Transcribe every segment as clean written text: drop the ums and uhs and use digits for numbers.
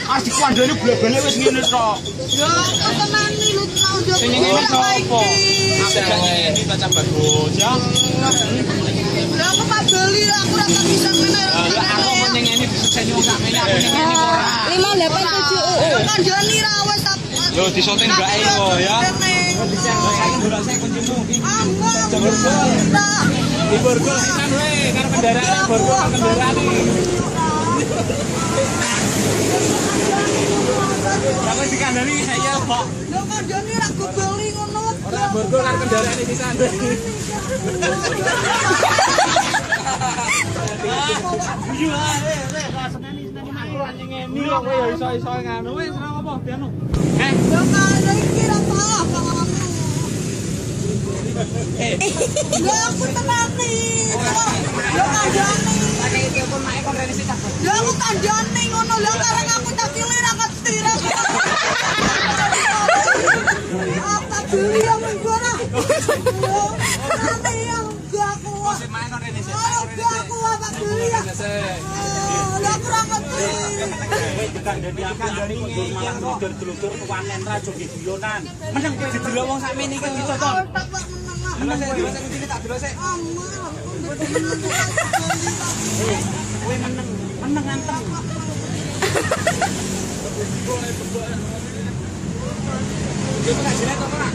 Harus dikuandani bola-bola wis ngene tok. Ya, tenan iki lu tau yo. Sing ngene sapa? Iki baca bagus ya. Ya aku tak beli aku ora tak bisa ngene. Aku ning ngene diseseni wong sak ngene aku ning ngene ora. 587 kandhani ra wis tak. Yo disoten mbake kok ya. Saiki ndolak saya kuncimu. Di borgol sisan we karo kendaraan borgol kendaraan iki. Kamu dikandani saya kok. Lho kandhani ra go beli ngono. Ora borgol karo kendaraan iki sisan. Yo ae seneni aku anjing ngene kok kowe ya iso-iso ngono wis ora apa dianu. Yo kandhani iki ra salah kamu. Lho aku tenani. Lho kandhani. Pakai iki kon mak kon rene sik. Lho aku kandhani ngono lho kareng aku tak cilik ra ngerti ra. Apa beli yang ora? Nanti yang gak kuat. Sik mak kon rene sik. Gak kuat tak beli ya. Lho aku ra ngerti. Kandhani yang dulur-dulur kewanen ra joget guyonan. Meneng kowe didelok wong sakmene iki bisa to. Meneng kowe tak delok sik. Kowe meneng anteng. Kowe tak jilet to ora?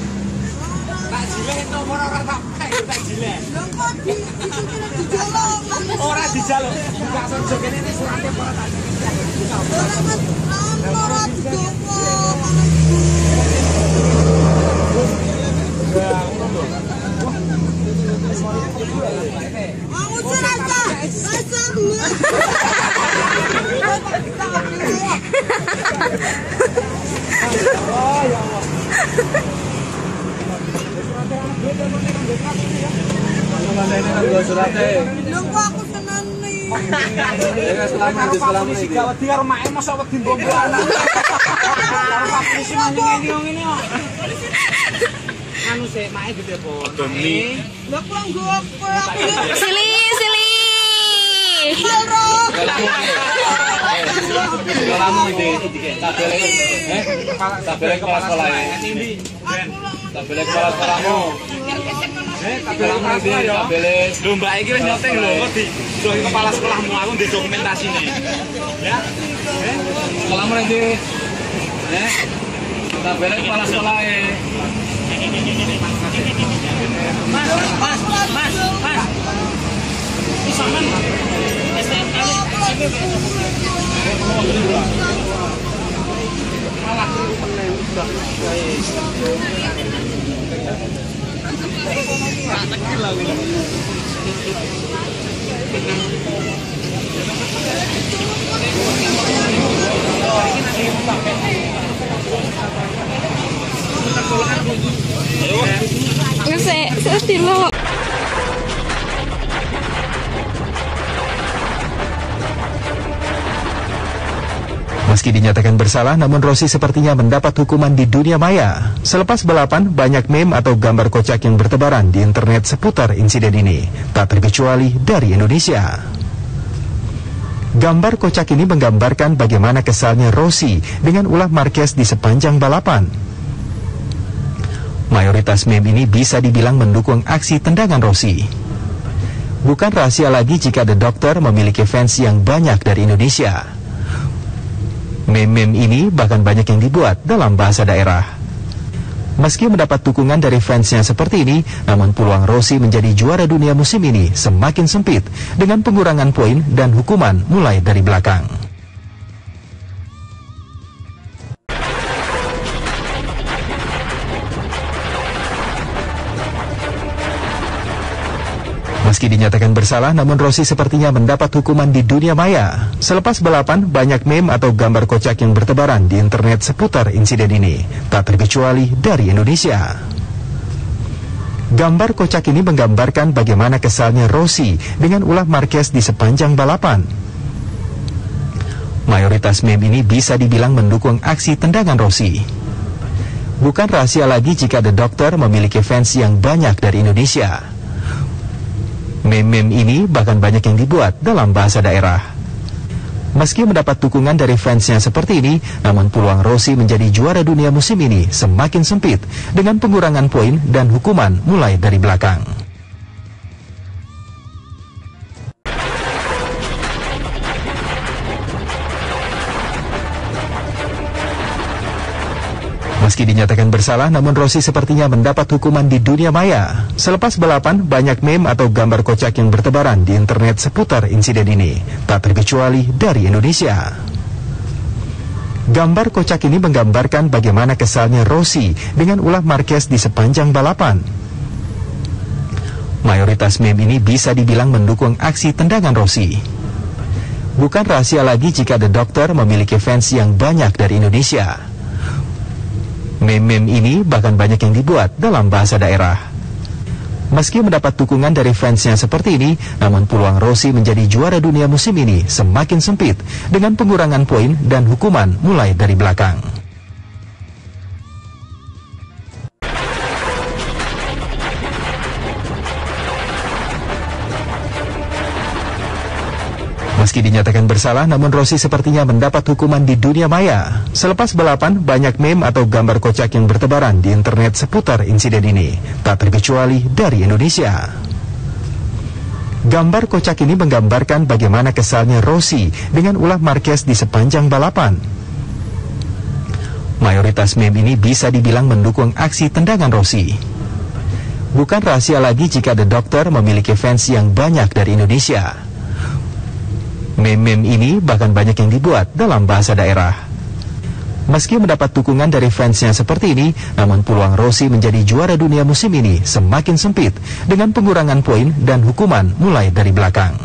Tak jilet to ora tak jilet. Lho kok dijaluk. Ora dijaluk. Gak senjo kene iki surate ora tak jilet. Ora dijopo. Aku cerita. Aku senang nih. Ya selamat iki wedi karo mak mosok wedi mbombo anak. Karo polisi ngene kok. Anu sik mak gede po. Demi. Lah kurang go apa aku. Sili. Kelamu iki tabele tabele kepala sekolah ini. Tabele kepala sekolahmu. Tabele iki tabele lho mbak iki wis nyoteng lho di kepala sekolahmu aku ndek dokumentasine. Ya. Sekolahmu nanti. Tabele kepala sekolah Mas. Isaman. STM Saya Meski dinyatakan bersalah, namun Rossi sepertinya mendapat hukuman di dunia maya. Selepas balapan, banyak meme atau gambar kocak yang bertebaran di internet seputar insiden ini, tak terkecuali dari Indonesia. Gambar kocak ini menggambarkan bagaimana kesalnya Rossi dengan ulah Marquez di sepanjang balapan. Mayoritas meme ini bisa dibilang mendukung aksi tendangan Rossi. Bukan rahasia lagi jika The Doctor memiliki fans yang banyak dari Indonesia. Meme-meme ini bahkan banyak yang dibuat dalam bahasa daerah. Meski mendapat dukungan dari fansnya seperti ini, namun peluang Rossi menjadi juara dunia musim ini semakin sempit dengan pengurangan poin dan hukuman mulai dari belakang. Meski dinyatakan bersalah, namun Rossi sepertinya mendapat hukuman di dunia maya. Selepas balapan, banyak meme atau gambar kocak yang bertebaran di internet seputar insiden ini, tak terkecuali dari Indonesia. Gambar kocak ini menggambarkan bagaimana kesalnya Rossi dengan ulah Marquez di sepanjang balapan. Mayoritas meme ini bisa dibilang mendukung aksi tendangan Rossi. Bukan rahasia lagi jika The Doctor memiliki fans yang banyak dari Indonesia. Meme-meme ini bahkan banyak yang dibuat dalam bahasa daerah. Meski mendapat dukungan dari fansnya seperti ini, namun peluang Rossi menjadi juara dunia musim ini semakin sempit dengan pengurangan poin dan hukuman mulai dari belakang. Meski dinyatakan bersalah, namun Rossi sepertinya mendapat hukuman di dunia maya. Selepas balapan, banyak meme atau gambar kocak yang bertebaran di internet seputar insiden ini, tak terkecuali dari Indonesia. Gambar kocak ini menggambarkan bagaimana kesalnya Rossi dengan ulah Marquez di sepanjang balapan. Mayoritas meme ini bisa dibilang mendukung aksi tendangan Rossi. Bukan rahasia lagi jika The Doctor memiliki fans yang banyak dari Indonesia. Meme-meme ini bahkan banyak yang dibuat dalam bahasa daerah. Meski mendapat dukungan dari fansnya seperti ini, namun peluang Rossi menjadi juara dunia musim ini semakin sempit dengan pengurangan poin dan hukuman mulai dari belakang. Meski dinyatakan bersalah, namun Rossi sepertinya mendapat hukuman di dunia maya. Selepas balapan, banyak meme atau gambar kocak yang bertebaran di internet seputar insiden ini, tak terkecuali dari Indonesia. Gambar kocak ini menggambarkan bagaimana kesalnya Rossi dengan ulah Marquez di sepanjang balapan. Mayoritas meme ini bisa dibilang mendukung aksi tendangan Rossi. Bukan rahasia lagi jika The Doctor memiliki fans yang banyak dari Indonesia. Meme-meme ini bahkan banyak yang dibuat dalam bahasa daerah. Meski mendapat dukungan dari fansnya seperti ini, namun peluang Rossi menjadi juara dunia musim ini semakin sempit dengan pengurangan poin dan hukuman mulai dari belakang.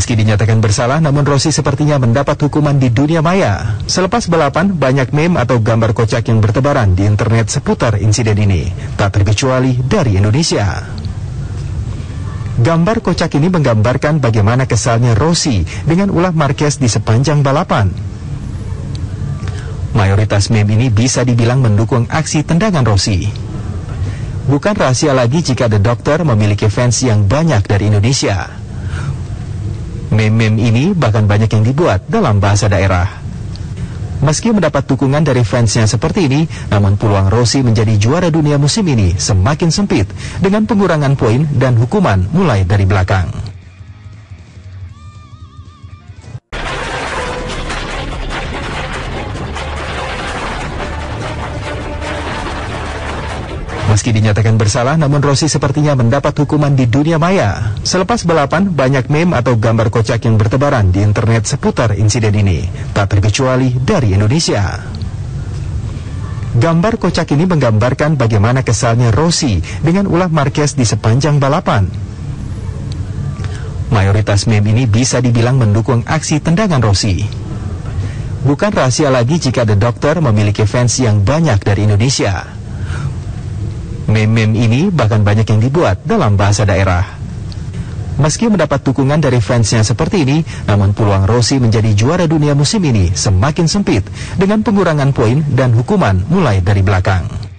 Meski dinyatakan bersalah, namun Rossi sepertinya mendapat hukuman di dunia maya. Selepas balapan, banyak meme atau gambar kocak yang bertebaran di internet seputar insiden ini, tak terkecuali dari Indonesia. Gambar kocak ini menggambarkan bagaimana kesalnya Rossi dengan ulah Marquez di sepanjang balapan. Mayoritas meme ini bisa dibilang mendukung aksi tendangan Rossi. Bukan rahasia lagi jika The Doctor memiliki fans yang banyak dari Indonesia. Meme-meme ini bahkan banyak yang dibuat dalam bahasa daerah. Meski mendapat dukungan dari fansnya seperti ini, namun peluang Rossi menjadi juara dunia musim ini semakin sempit dengan pengurangan poin dan hukuman mulai dari belakang. Meski dinyatakan bersalah, namun Rossi sepertinya mendapat hukuman di dunia maya. Selepas balapan, banyak meme atau gambar kocak yang bertebaran di internet seputar insiden ini, tak terkecuali dari Indonesia. Gambar kocak ini menggambarkan bagaimana kesalnya Rossi dengan ulah Marquez di sepanjang balapan. Mayoritas meme ini bisa dibilang mendukung aksi tendangan Rossi. Bukan rahasia lagi jika The Doctor memiliki fans yang banyak dari Indonesia. Meme-meme ini bahkan banyak yang dibuat dalam bahasa daerah. Meski mendapat dukungan dari fansnya seperti ini, namun peluang Rossi menjadi juara dunia musim ini semakin sempit dengan pengurangan poin dan hukuman mulai dari belakang.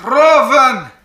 Roven.